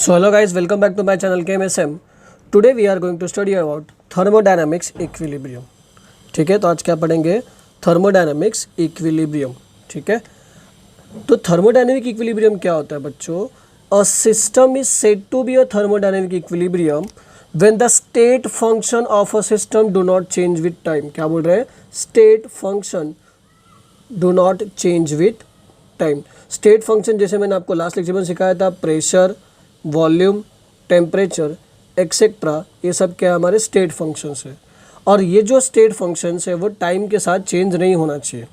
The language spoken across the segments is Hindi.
So hello guys, welcome back to my channel KMSM. Today we are going to study about thermodynamics equilibrium. ठीक है, तो आज क्या पढ़ेंगे? Thermodynamics equilibrium. ठीक है, तो थर्मोडायनेमिक इक्विलिब्रियम क्या होता है बच्चों? A system is said to be a thermodynamic equilibrium when the state function of a system do not change with time. क्या बोल रहे हैं? State function do not change with time. State function जैसे मैंने आपको लास्ट लेक्चर में सिखाया था, प्रेशर, वॉल्यूम, टेम्परेचर एक्सेट्रा, ये सब क्या हमारे स्टेट फंक्शंस है. और ये जो स्टेट फंक्शंस है वो टाइम के साथ चेंज नहीं होना चाहिए.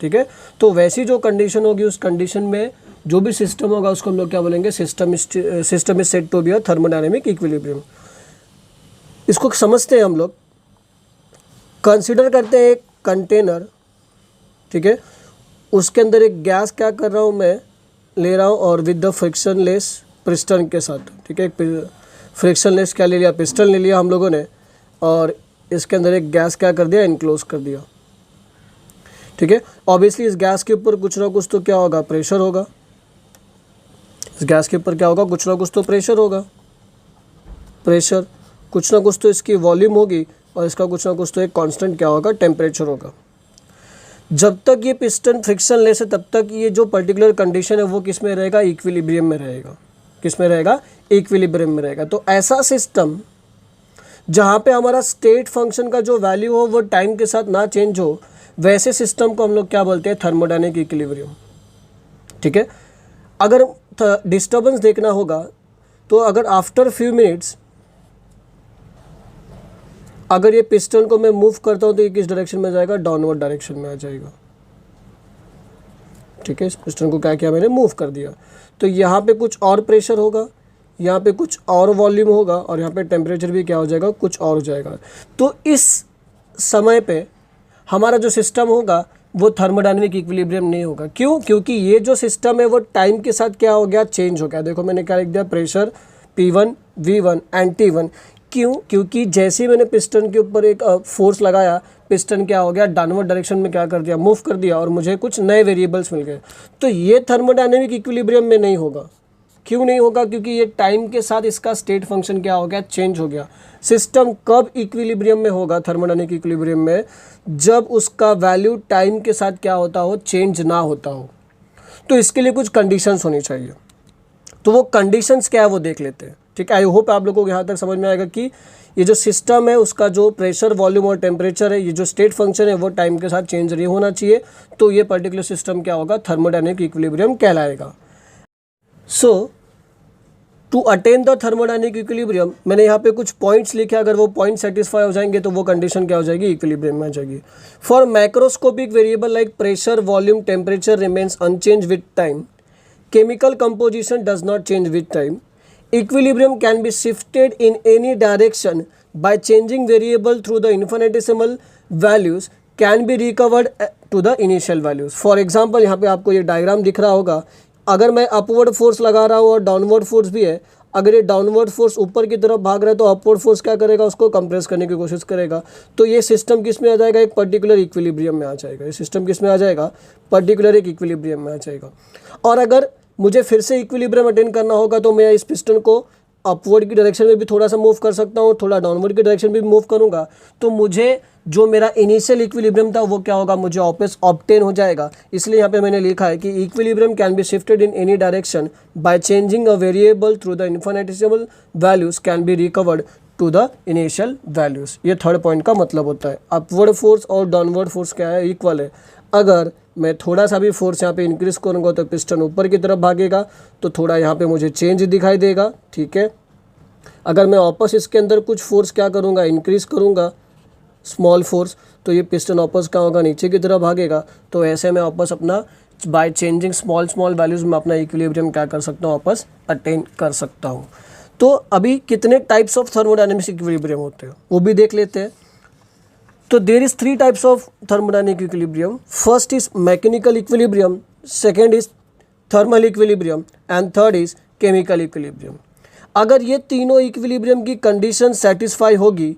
ठीक है, तो वैसी जो कंडीशन होगी उस कंडीशन में जो भी सिस्टम होगा उसको हम लोग क्या बोलेंगे? System is said to be a thermodynamic equilibrium. इसको समझते हैं हम लोग. कंसिडर करते हैं एक कंटेनर. ठीक है, उसके अंदर एक गैस क्या कर रहा हूँ मैं, ले रहा हूँ और विद द फ्रिक्शनलेस पिस्टन के साथ. ठीक है, फ्रिक्शनलेस क्या ले लिया? पिस्टन ले लिया हम लोगों ने, और इसके अंदर एक गैस क्या कर दिया? इनक्लोज कर दिया. ठीक है, ऑब्वियसली इस गैस के ऊपर कुछ ना कुछ तो क्या होगा? प्रेशर होगा. इस गैस के ऊपर क्या होगा? कुछ ना कुछ तो प्रेशर होगा. प्रेशर, कुछ ना कुछ तो इसकी वॉल्यूम होगी, और इसका कुछ ना कुछ तो एक कांस्टेंट क्या होगा? टेम्परेचर होगा. जब तक ये पिस्टन फ्रिक्शनलेस है तब तक ये जो पर्टिकुलर कंडीशन है वो किस में रहेगा? इक्विलिब्रियम में रहेगा. किस में रहेगा? इक्विलिब्रियम में रहेगा. तो ऐसा सिस्टम जहाँ पे हमारा स्टेट फंक्शन का जो वैल्यू हो वो टाइम के साथ ना चेंज हो, वैसे सिस्टम को हम लोग क्या बोलते हैं? Thermodynamic equilibrium. ठीक है, अगर डिस्टर्बेंस देखना होगा तो अगर आफ्टर फ्यू मिनट्स अगर ये पिस्टन को मैं मूव करता हूँ तो ये किस डायरेक्शन में जाएगा? डाउनवर्ड डायरेक्शन में आ जाएगा. ठीक है, इस पिस्टन को क्या किया मैंने? मूव कर दिया. तो यहाँ पे कुछ और प्रेशर होगा, यहाँ पे कुछ और वॉल्यूम होगा, और यहाँ पे टेम्परेचर भी क्या हो जाएगा? कुछ और हो जाएगा. तो इस समय पे हमारा जो सिस्टम होगा वो थर्मोडायनेमिक इक्विलिब्रियम नहीं होगा. क्यों? क्योंकि ये जो सिस्टम है वो टाइम के साथ क्या हो गया? चेंज हो गया. देखो मैंने क्या लिख दिया? Pressure P1, V1 and T1. क्यों? क्योंकि जैसे ही मैंने पिस्टन के ऊपर एक फोर्स लगाया, पिस्टन क्या हो गया? डाउनवर्ड डायरेक्शन में क्या कर दिया? मूव कर दिया, और मुझे कुछ नए वेरिएबल्स मिल गए. तो ये थर्मोडायनेमिक इक्विलिब्रियम में नहीं होगा. क्यों नहीं होगा? क्योंकि ये टाइम के साथ इसका स्टेट फंक्शन क्या हो गया? चेंज हो गया. सिस्टम कब इक्विलिब्रियम में होगा? थर्मोडायनेमिक इक्विलिब्रियम में जब उसका वैल्यू टाइम के साथ क्या होता हो? चेंज ना होता हो. तो इसके लिए कुछ कंडीशंस होनी चाहिए. तो वो कंडीशंस क्या है वो देख लेते हैं. ठीक है, आई होप आप लोगों को यहाँ तक समझ में आएगा कि ये जो सिस्टम है उसका जो प्रेशर, वॉल्यूम और टेम्परेचर है, ये जो स्टेट फंक्शन है वो टाइम के साथ चेंज नहीं होना चाहिए. तो ये पर्टिकुलर सिस्टम क्या होगा? थर्मोडायनेमिक इक्विलिब्रियम कहलाएगा. So to attain the thermodynamic equilibrium, मैंने यहाँ पे कुछ पॉइंट्स लिखे. अगर वो पॉइंट सेटिस्फाई हो जाएंगे तो वो कंडीशन क्या हो जाएगी? इक्विलिब्रियम में आ जाएगी. For macroscopic variable like pressure, volume, temperature remains unchanged with time. Chemical composition does not change with time. Equilibrium can be shifted in any direction by changing variable through the infinitesimal values can be recovered to the initial values. For example, यहाँ पे आपको ये डायग्राम दिख रहा होगा. अगर मैं अपवर्ड फोर्स लगा रहा हूँ और डाउनवर्ड फोर्स भी है, अगर ये डाउनवर्ड फोर्स ऊपर की तरफ भाग रहा है तो अपवर्ड फोर्स क्या करेगा? उसको कंप्रेस करने की कोशिश करेगा. तो ये सिस्टम किस में आ जाएगा? एक पर्टिकुलर इक्विलिब्रियम में आ जाएगा. ये सिस्टम किस में आ जाएगा? पर्टिकुलर एक इक्विलिब्रियम में आ जाएगा. और अगर मुझे फिर से इक्विलिब्रियम अटेन करना होगा तो मैं इस पिस्टन को अपवर्ड की डायरेक्शन में भी थोड़ा सा मूव कर सकता हूँ, थोड़ा डाउनवर्ड की डायरेक्शन में भी मूव करूँगा. तो मुझे जो मेरा इनिशियल इक्विलिब्रियम था वो क्या होगा? मुझे वापस ऑब्टेन हो जाएगा. इसलिए यहाँ पे मैंने लिखा है कि equilibrium can be shifted in any direction by changing a variable through the infinitesimal values can be recovered to the initial values. ये थर्ड पॉइंट का मतलब होता है. अपवर्ड फोर्स और डाउनवर्ड फोर्स क्या है? इक्वल है. अगर मैं थोड़ा सा भी फोर्स यहाँ पे इंक्रीज करूँगा तो पिस्टन ऊपर की तरफ भागेगा, तो थोड़ा यहाँ पे मुझे चेंज दिखाई देगा. ठीक है, अगर मैं वापस इसके अंदर कुछ फोर्स क्या करूँगा? इंक्रीज करूँगा, स्मॉल फोर्स, तो ये पिस्टन वापस क्या होगा? नीचे की तरफ भागेगा. तो ऐसे में वापस अपना बाय चेंजिंग स्मॉल वैल्यूज़ में अपना इक्विलिब्रियम क्या कर सकता हूँ? वापस अटेन कर सकता हूँ. तो अभी कितने टाइप्स ऑफ थर्मोडायनेमिक इक्विलिब्रियम होते हैं वो भी देख लेते हैं. तो there is 3 types of thermodynamic equilibrium. First is mechanical equilibrium, second is thermal equilibrium and third is chemical equilibrium. अगर ये तीनों इक्विलिब्रियम की कंडीशन सेटिस्फाई होगी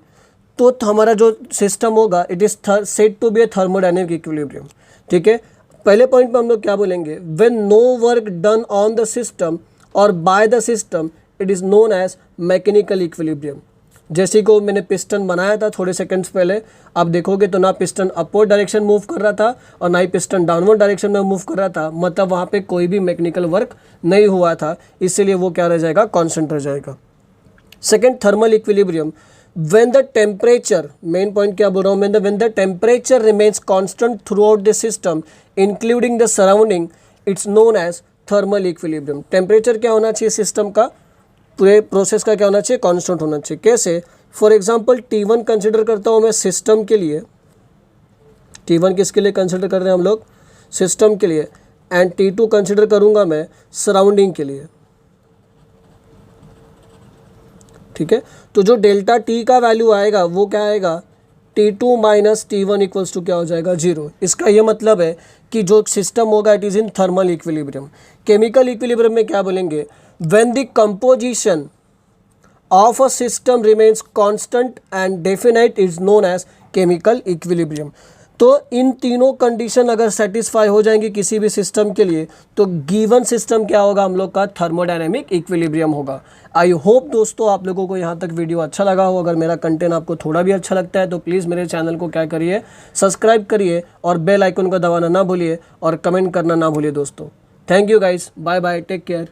तो हमारा जो सिस्टम होगा it is said to be a thermodynamic equilibrium. ठीक है, पहले पॉइंट में हम लोग क्या बोलेंगे? When no work done on the system और by the system it is known as mechanical equilibrium. जैसे को मैंने पिस्टन बनाया था थोड़े सेकंड्स पहले, आप देखोगे तो ना पिस्टन अपवर्ड डायरेक्शन मूव कर रहा था और ना ही पिस्टन डाउनवर्ड डायरेक्शन में मूव कर रहा था, मतलब वहाँ पे कोई भी मैकेनिकल वर्क नहीं हुआ था, इसीलिए वो क्या रह जाएगा, कांस्टेंट रह जाएगा। Second, thermal equilibrium, when the temperature, main point क्या बोल रहा हूँ मैं, when the temperature remains constant throughout the system including the surrounding, it's known as thermal equilibrium. Temperature क्या होना चाहिए सिस्टम का, पूरे प्रोसेस का क्या होना चाहिए, कांस्टेंट होना चाहिए। कैसे, फॉर एग्जांपल T1 कंसिडर करता हूँ मैं सिस्टम के लिए, T1 किसके लिए कंसिडर कर रहे हैं हम लोग, सिस्टम के लिए, एंड T2 कंसिडर करूँगा मैं सराउंडिंग के लिए, ठीक है। तो जो डेल्टा T का वैल्यू आएगा वो क्या आएगा, T2 minus T1 equals to क्या हो जाएगा, 0। इसका ये मतलब है कि जो सिस्टम होगा it is in thermal equilibrium. Chemical equilibrium में क्या बोलेंगे, when the composition of a system remains constant and definite is known as chemical equilibrium. तो इन तीनों कंडीशन अगर सेटिस्फाई हो जाएंगी किसी भी सिस्टम के लिए तो गिवन सिस्टम क्या होगा हम लोग का, थर्मोडायनेमिक इक्विलिब्रियम होगा। आई होप दोस्तों आप लोगों को यहाँ तक वीडियो अच्छा लगा हो। अगर मेरा कंटेंट आपको थोड़ा भी अच्छा लगता है तो प्लीज़ मेरे चैनल को क्या करिए, सब्सक्राइब करिए और बेल आइकन को दबाना ना भूलिए और कमेंट करना ना भूलिए दोस्तों। Thank you guys, bye bye, take care.